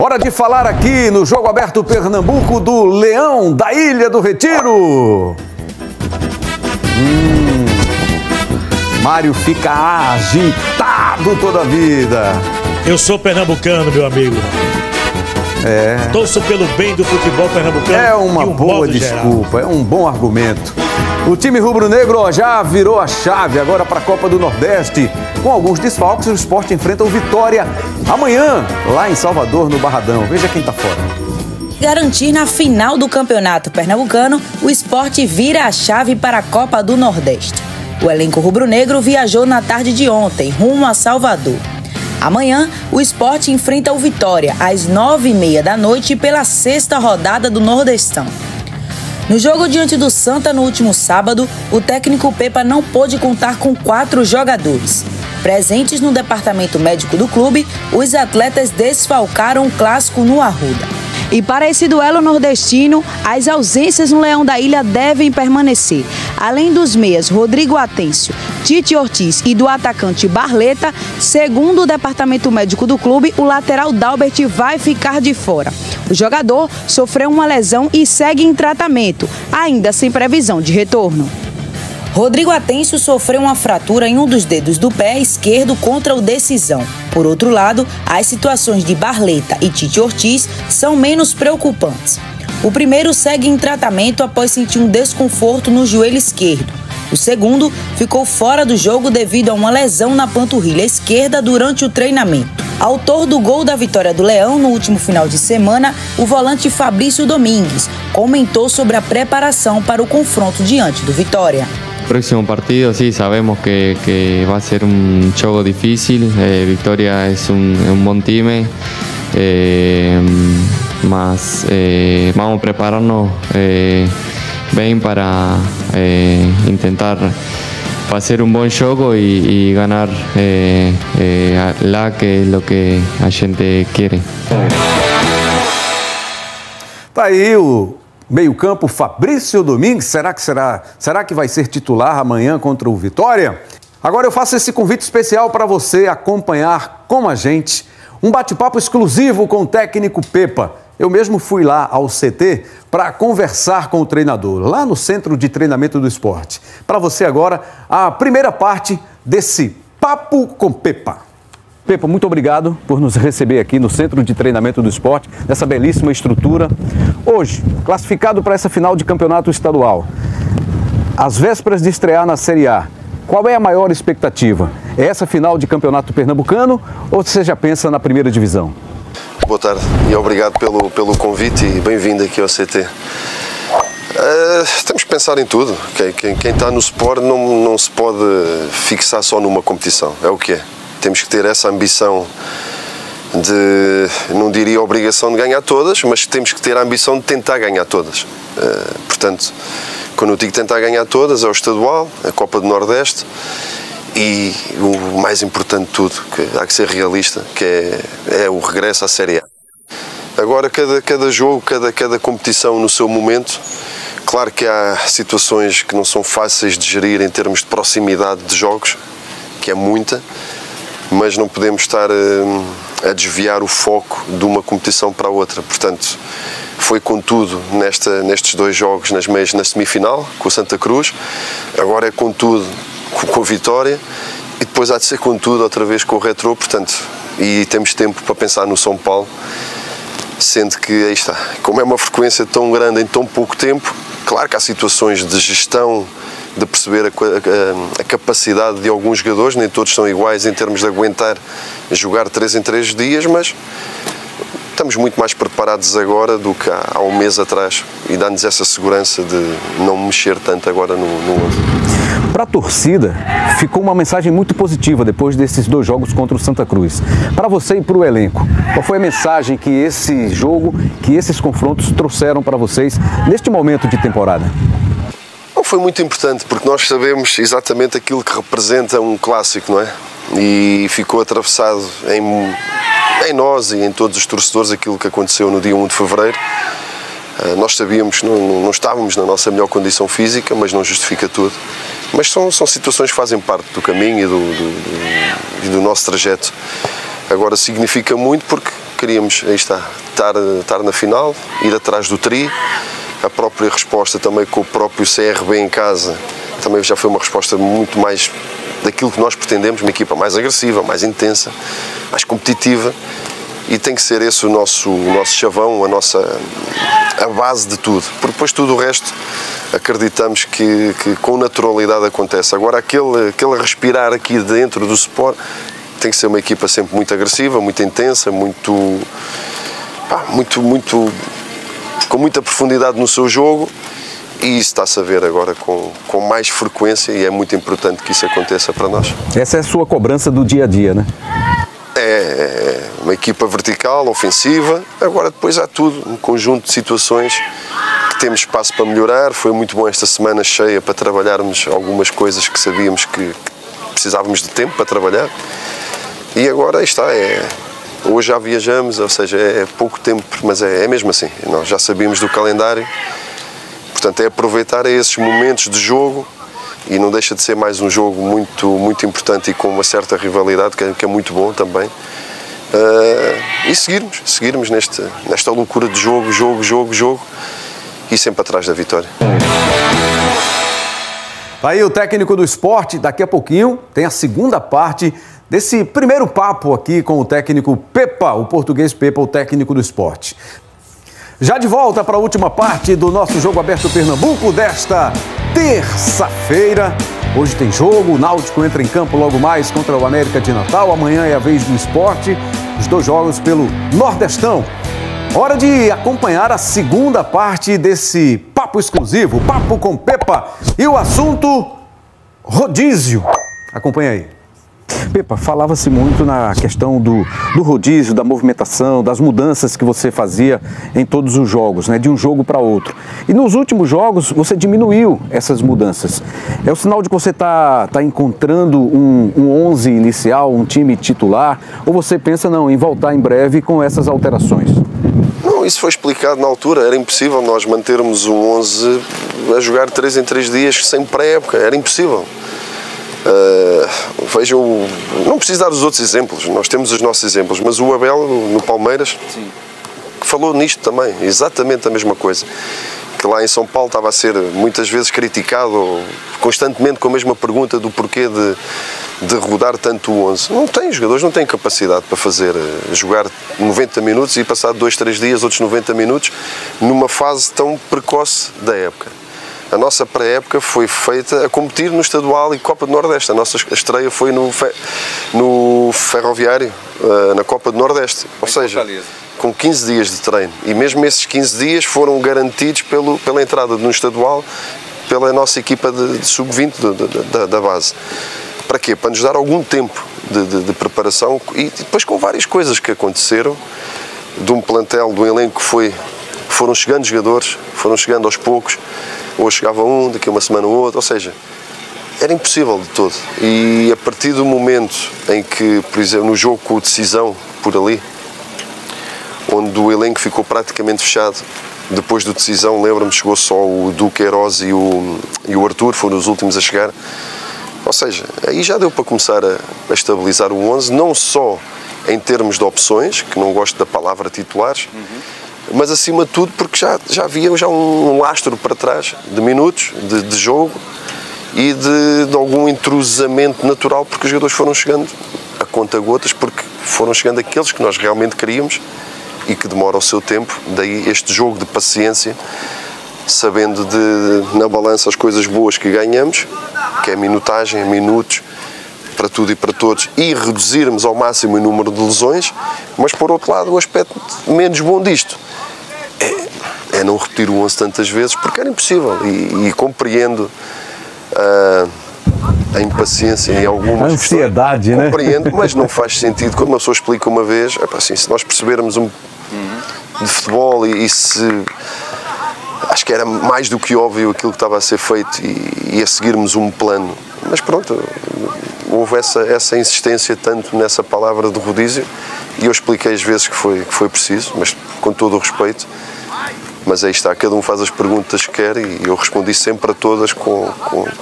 Hora de falar aqui no Jogo Aberto Pernambuco do Leão da Ilha do Retiro. Mário fica agitado toda a vida. Eu sou pernambucano, meu amigo. Torço pelo bem do futebol pernambucano. É uma boa desculpa, é um bom argumento. O time rubro-negro já virou a chave agora para a Copa do Nordeste. Com alguns desfalques, o Sport enfrenta o Vitória amanhã, lá em Salvador, no Barradão. Veja quem tá fora. Garantir na final do Campeonato Pernambucano, o Sport vira a chave para a Copa do Nordeste. O elenco rubro-negro viajou na tarde de ontem, rumo a Salvador. Amanhã, o Sport enfrenta o Vitória, às 9h30 da noite, pela 6ª rodada do Nordestão. No jogo diante do Santa no último sábado, o técnico Pepa não pôde contar com 4 jogadores. Presentes no departamento médico do clube, os atletas desfalcaram o clássico no Arruda. E para esse duelo nordestino, as ausências no Leão da Ilha devem permanecer. Além dos meias Rodrigo Atêncio, Tite Ortiz e do atacante Barleta, segundo o departamento médico do clube, o lateral Dalbert vai ficar de fora. O jogador sofreu uma lesão e segue em tratamento, ainda sem previsão de retorno. Rodrigo Atêncio sofreu uma fratura em um dos dedos do pé esquerdo contra o Decisão. Por outro lado, as situações de Barleta e Tite Ortiz são menos preocupantes. O primeiro segue em tratamento após sentir um desconforto no joelho esquerdo. O segundo ficou fora do jogo devido a uma lesão na panturrilha esquerda durante o treinamento. Autor do gol da vitória do Leão no último final de semana, o volante Fabrício Domingues comentou sobre a preparação para o confronto diante do Vitória. Próximo partido, sí, sabemos que va a ser un juego difícil. Victoria es un buen time, mas vamos a prepararnos bien para intentar hacer un buen juego y ganar la que es lo que a gente quiere. Tá aí o meio-campo Fabrício Domingues, será que vai ser titular amanhã contra o Vitória? Agora eu faço esse convite especial para você acompanhar com a gente um bate-papo exclusivo com o técnico Pepa. Eu mesmo fui lá ao CT para conversar com o treinador, lá no Centro de Treinamento do Esporte. Para você agora, a primeira parte desse Papo com Pepa. Pepa, muito obrigado por nos receber aqui no Centro de Treinamento do Esporte, nessa belíssima estrutura. Hoje, classificado para essa final de campeonato estadual, às vésperas de estrear na Série A, qual é a maior expectativa? É essa final de campeonato pernambucano ou você já pensa na primeira divisão? Boa tarde e obrigado pelo convite e bem-vindo aqui ao CT. Temos que pensar em tudo. Quem está no Sport não se pode fixar só numa competição, é o que é. Temos que ter essa ambição de, não diria obrigação de ganhar todas, mas temos que ter a ambição de tentar ganhar todas. Portanto, quando eu digo tentar ganhar todas, é o estadual, a Copa do Nordeste e o mais importante de tudo, que há que ser realista, que é o regresso à Série A. Agora, cada jogo, cada competição no seu momento, claro que há situações que não são fáceis de gerir em termos de proximidade de jogos, que é muita, mas não podemos estar a desviar o foco de uma competição para a outra. Portanto, foi com tudo nestes 2 jogos na semifinal, com o Santa Cruz, agora é com tudo com a Vitória e depois há de ser com tudo outra vez com o Retrô, portanto, e temos tempo para pensar no São Paulo, sendo que aí está, como é uma frequência tão grande em tão pouco tempo, claro que há situações de gestão, de perceber a capacidade de alguns jogadores, nem todos são iguais em termos de aguentar jogar 3 em 3 dias, mas estamos muito mais preparados agora do que há um mês atrás e dá-nos essa segurança de não mexer tanto agora no outro. Para a torcida, ficou uma mensagem muito positiva depois desses 2 jogos contra o Santa Cruz. Para você e para o elenco, qual foi a mensagem que esse jogo, que esses confrontos trouxeram para vocês neste momento de temporada? Foi muito importante porque nós sabemos exatamente aquilo que representa um clássico, não é? E ficou atravessado em nós e em todos os torcedores aquilo que aconteceu no dia 1 de fevereiro. Nós sabíamos, não estávamos na nossa melhor condição física, mas não justifica tudo. Mas são situações que fazem parte do caminho e do nosso trajeto. Agora significa muito porque queríamos, aí está, estar na final, ir atrás do tri. A própria resposta também com o próprio CRB em casa, também já foi uma resposta muito mais daquilo que nós pretendemos, uma equipa mais agressiva, mais intensa, mais competitiva, e tem que ser esse o nosso chavão, a base de tudo, porque depois tudo o resto acreditamos que com naturalidade acontece. Agora aquele respirar aqui dentro do Sport tem que ser uma equipa sempre muito agressiva, muito intensa, com muita profundidade no seu jogo, e isso está-se a ver agora com mais frequência, e é muito importante que isso aconteça para nós. Essa é a sua cobrança do dia a dia, né? É uma equipa vertical, ofensiva. Agora depois há tudo, um conjunto de situações que temos espaço para melhorar. Foi muito bom esta semana cheia para trabalharmos algumas coisas que sabíamos que precisávamos de tempo para trabalhar. E agora está, hoje já viajamos, ou seja, é pouco tempo, mas é mesmo assim. Nós já sabíamos do calendário, portanto é aproveitar esses momentos de jogo, e não deixa de ser mais um jogo muito importante e com uma certa rivalidade, que é muito bom também. E seguirmos nesta loucura de jogo, e sempre atrás da vitória. Aí o técnico do Sport, daqui a pouquinho tem a segunda parte desse primeiro papo aqui com o técnico Pepa, o português Pepa, o técnico do Sport. Já de volta para a última parte do nosso Jogo Aberto Pernambuco desta terça-feira. Hoje tem jogo, o Náutico entra em campo logo mais contra o América de Natal. Amanhã é a vez do Sport, os 2 jogos pelo Nordestão. Hora de acompanhar a segunda parte desse papo exclusivo, Papo com Pepa. E o assunto, rodízio. Acompanha aí. Pepa, falava-se muito na questão do rodízio, da movimentação, das mudanças que você fazia em todos os jogos, né, de um jogo para outro. E nos últimos jogos você diminuiu essas mudanças. É o sinal de que você está encontrando um 11 inicial, um time titular, ou você pensa em voltar em breve com essas alterações? Não, isso foi explicado na altura. Era impossível nós mantermos um 11 a jogar 3 em 3 dias sem pré-época, era impossível. Vejam, não preciso dar os outros exemplos, nós temos os nossos exemplos, mas o Abel no Palmeiras, sim, falou nisto também, exatamente a mesma coisa, que lá em São Paulo estava a ser muitas vezes criticado constantemente com a mesma pergunta do porquê de rodar tanto o 11. Não tem, os jogadores não têm capacidade para jogar 90 minutos e passar 2, 3 dias, outros 90 minutos numa fase tão precoce da época. A nossa pré-época foi feita a competir no Estadual e Copa do Nordeste. A nossa estreia foi no Ferroviário, na Copa do Nordeste. Ou seja, com 15 dias de treino. E mesmo esses 15 dias foram garantidos pela entrada no Estadual, pela nossa equipa de sub-20 da base. Para quê? Para nos dar algum tempo de preparação, e depois com várias coisas que aconteceram, de um plantel, de um elenco que foram chegando jogadores, foram chegando aos poucos. Hoje chegava um, daqui a uma semana o outro, ou seja, era impossível de todo. E a partir do momento em que, por exemplo, no jogo com o Decisão, por ali, onde o elenco ficou praticamente fechado, depois do Decisão, lembro-me, chegou só o Duque Heroz e o Arthur, foram os últimos a chegar. Ou seja, aí já deu para começar a estabilizar o 11, não só em termos de opções, que não gosto da palavra titulares, mas acima de tudo porque já havia um lastro para trás de minutos de jogo e de algum intrusamento natural, porque os jogadores foram chegando a conta-gotas, porque foram chegando aqueles que nós realmente queríamos e que demora o seu tempo. Daí este jogo de paciência, sabendo na balança as coisas boas que ganhamos, que é minutagem, minutos, para tudo e para todos, e reduzirmos ao máximo o número de lesões, mas por outro lado o aspecto menos bom disto é não repetir o 11 tantas vezes, porque era impossível, e compreendo a impaciência em algumas... A ansiedade, né? Compreendo, mas não faz sentido. Quando uma pessoa explica uma vez, assim, se nós percebermos de futebol e se... Acho que era mais do que óbvio aquilo que estava a ser feito e a seguirmos um plano. Mas pronto, houve essa insistência tanto nessa palavra de rodízio, e eu expliquei as vezes que foi preciso, mas com todo o respeito. Mas aí está, cada um faz as perguntas que quer e eu respondi sempre a todas com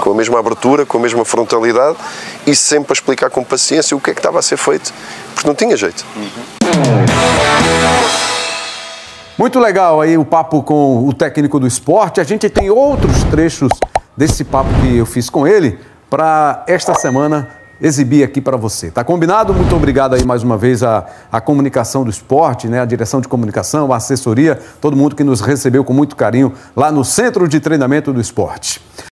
a mesma abertura, com a mesma frontalidade e sempre a explicar com paciência o que é que estava a ser feito, porque não tinha jeito. Muito legal aí o papo com o técnico do Sport. A gente tem outros trechos desse papo que eu fiz com ele para esta semana exibir aqui para você. Tá combinado? Muito obrigado aí mais uma vez à comunicação do Sport, né? A direção de comunicação, a assessoria, todo mundo que nos recebeu com muito carinho lá no Centro de Treinamento do Sport.